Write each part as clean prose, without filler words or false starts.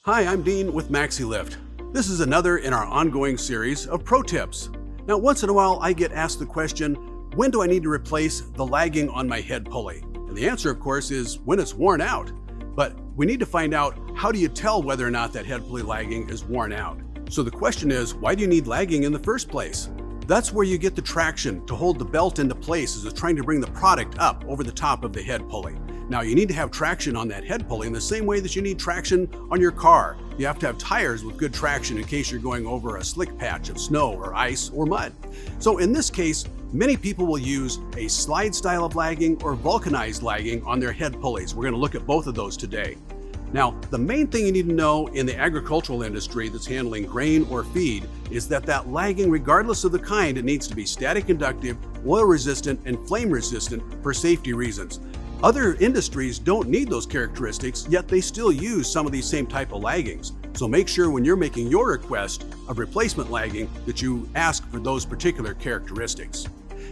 Hi, I'm Dean with Maxi-Lift. This is another in our ongoing series of pro tips. Now, once in a while, I get asked the question, when do I need to replace the lagging on my head pulley? And the answer, of course, is when it's worn out. But we need to find out, how do you tell whether or not that head pulley lagging is worn out? So the question is, why do you need lagging in the first place? That's where you get the traction to hold the belt into place as it's trying to bring the product up over the top of the head pulley. Now, you need to have traction on that head pulley in the same way that you need traction on your car. You have to have tires with good traction in case you're going over a slick patch of snow or ice or mud. So in this case, many people will use a slide style of lagging or vulcanized lagging on their head pulleys. We're going to look at both of those today. Now, the main thing you need to know in the agricultural industry that's handling grain or feed is that lagging, regardless of the kind, it needs to be static inductive, oil resistant, and flame resistant for safety reasons. Other industries don't need those characteristics, yet they still use some of these same type of laggings. So make sure when you're making your request of replacement lagging that you ask for those particular characteristics.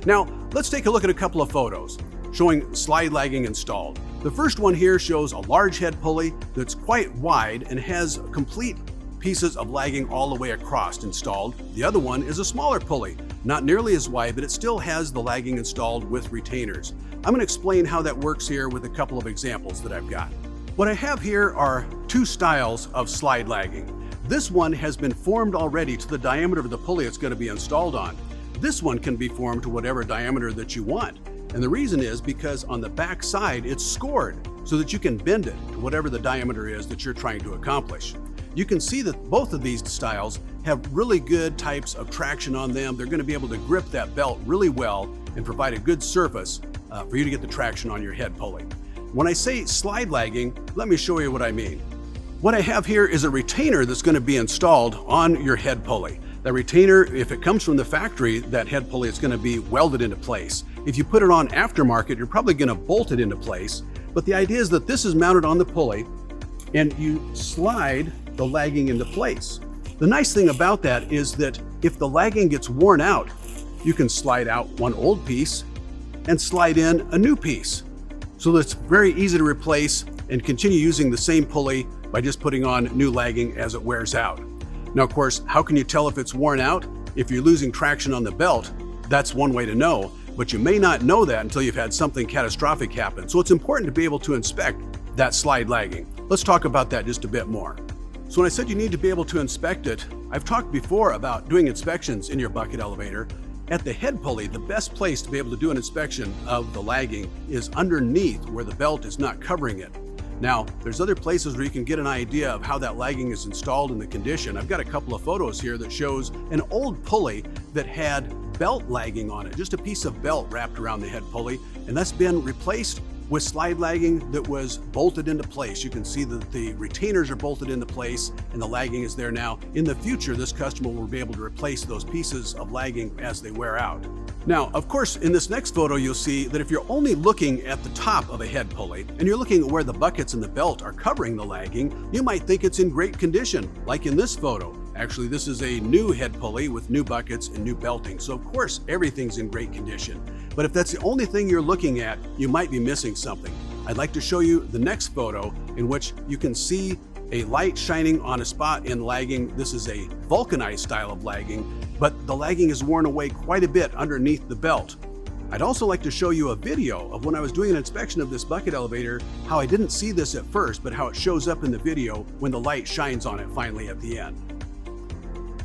Now, let's take a look at a couple of photos showing slide lagging installed. The first one here shows a large head pulley that's quite wide and has complete pieces of lagging all the way across installed. The other one is a smaller pulley, not nearly as wide, but it still has the lagging installed with retainers. I'm going to explain how that works here with a couple of examples that I've got. What I have here are two styles of slide lagging. This one has been formed already to the diameter of the pulley it's going to be installed on. This one can be formed to whatever diameter that you want. And the reason is because on the back side, it's scored so that you can bend it to whatever the diameter is that you're trying to accomplish. You can see that both of these styles have really good types of traction on them. They're going to be able to grip that belt really well and provide a good surface for you to get the traction on your head pulley. When I say slide lagging, let me show you what I mean. What I have here is a retainer that's going to be installed on your head pulley. The retainer, if it comes from the factory, that head pulley is going to be welded into place. If you put it on aftermarket, you're probably going to bolt it into place. But the idea is that this is mounted on the pulley and you slide the lagging into place. The nice thing about that is that if the lagging gets worn out, you can slide out one old piece and slide in a new piece. So that's very easy to replace and continue using the same pulley by just putting on new lagging as it wears out. Now, of course, how can you tell if it's worn out? If you're losing traction on the belt, that's one way to know, but you may not know that until you've had something catastrophic happen. So it's important to be able to inspect that slide lagging. Let's talk about that just a bit more. So when I said you need to be able to inspect it, I've talked before about doing inspections in your bucket elevator. At the head pulley, the best place to be able to do an inspection of the lagging is underneath where the belt is not covering it. Now, there's other places where you can get an idea of how that lagging is installed and the condition. I've got a couple of photos here that shows an old pulley that had belt lagging on it, just a piece of belt wrapped around the head pulley, and that's been replaced with slide lagging that was bolted into place. You can see that the retainers are bolted into place and the lagging is there now. In the future, this customer will be able to replace those pieces of lagging as they wear out. Now, of course, in this next photo, you'll see that if you're only looking at the top of a head pulley and you're looking at where the buckets and the belt are covering the lagging, you might think it's in great condition, like in this photo. Actually, this is a new head pulley with new buckets and new belting. So of course, everything's in great condition. But if that's the only thing you're looking at, you might be missing something. I'd like to show you the next photo in which you can see a light shining on a spot in lagging. This is a vulcanized style of lagging, but the lagging is worn away quite a bit underneath the belt. I'd also like to show you a video of when I was doing an inspection of this bucket elevator, how I didn't see this at first, but how it shows up in the video when the light shines on it finally at the end.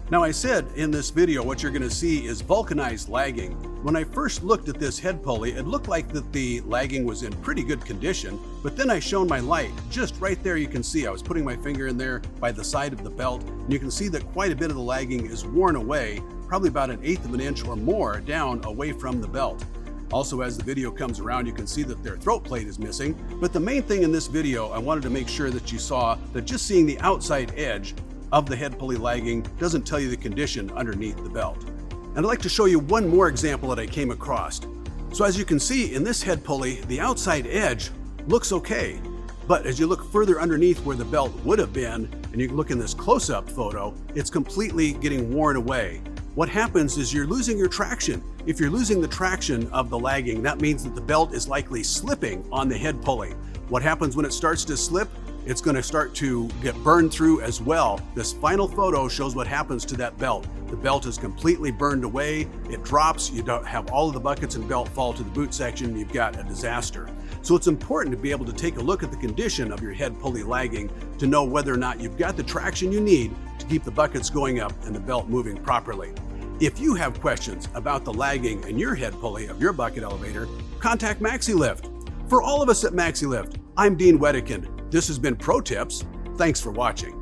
Now, I said in this video what you're going to see is vulcanized lagging. When I first looked at this head pulley, it looked like that the lagging was in pretty good condition, but then I shone my light. Just right there you can see I was putting my finger in there by the side of the belt, and you can see that quite a bit of the lagging is worn away, probably about 1/8 of an inch or more down away from the belt. Also, as the video comes around, you can see that their throat plate is missing. But the main thing in this video, I wanted to make sure that you saw that just seeing the outside edge of the head pulley lagging doesn't tell you the condition underneath the belt. And I'd like to show you one more example that I came across. So as you can see in this head pulley, the outside edge looks okay. But as you look further underneath where the belt would have been, and you look in this close-up photo, it's completely getting worn away. What happens is you're losing your traction. If you're losing the traction of the lagging, that means that the belt is likely slipping on the head pulley. What happens when it starts to slip? it's going to start to get burned through as well. This final photo shows what happens to that belt. The belt is completely burned away, it drops, you don't have all of the buckets and belt fall to the boot section, you've got a disaster. So it's important to be able to take a look at the condition of your head pulley lagging to know whether or not you've got the traction you need to keep the buckets going up and the belt moving properly. If you have questions about the lagging in your head pulley of your bucket elevator, contact Maxi-Lift. For all of us at Maxi-Lift, I'm Dean 𝐷𝐿𝐻𝐿. This has been Pro Tips. Thanks for watching.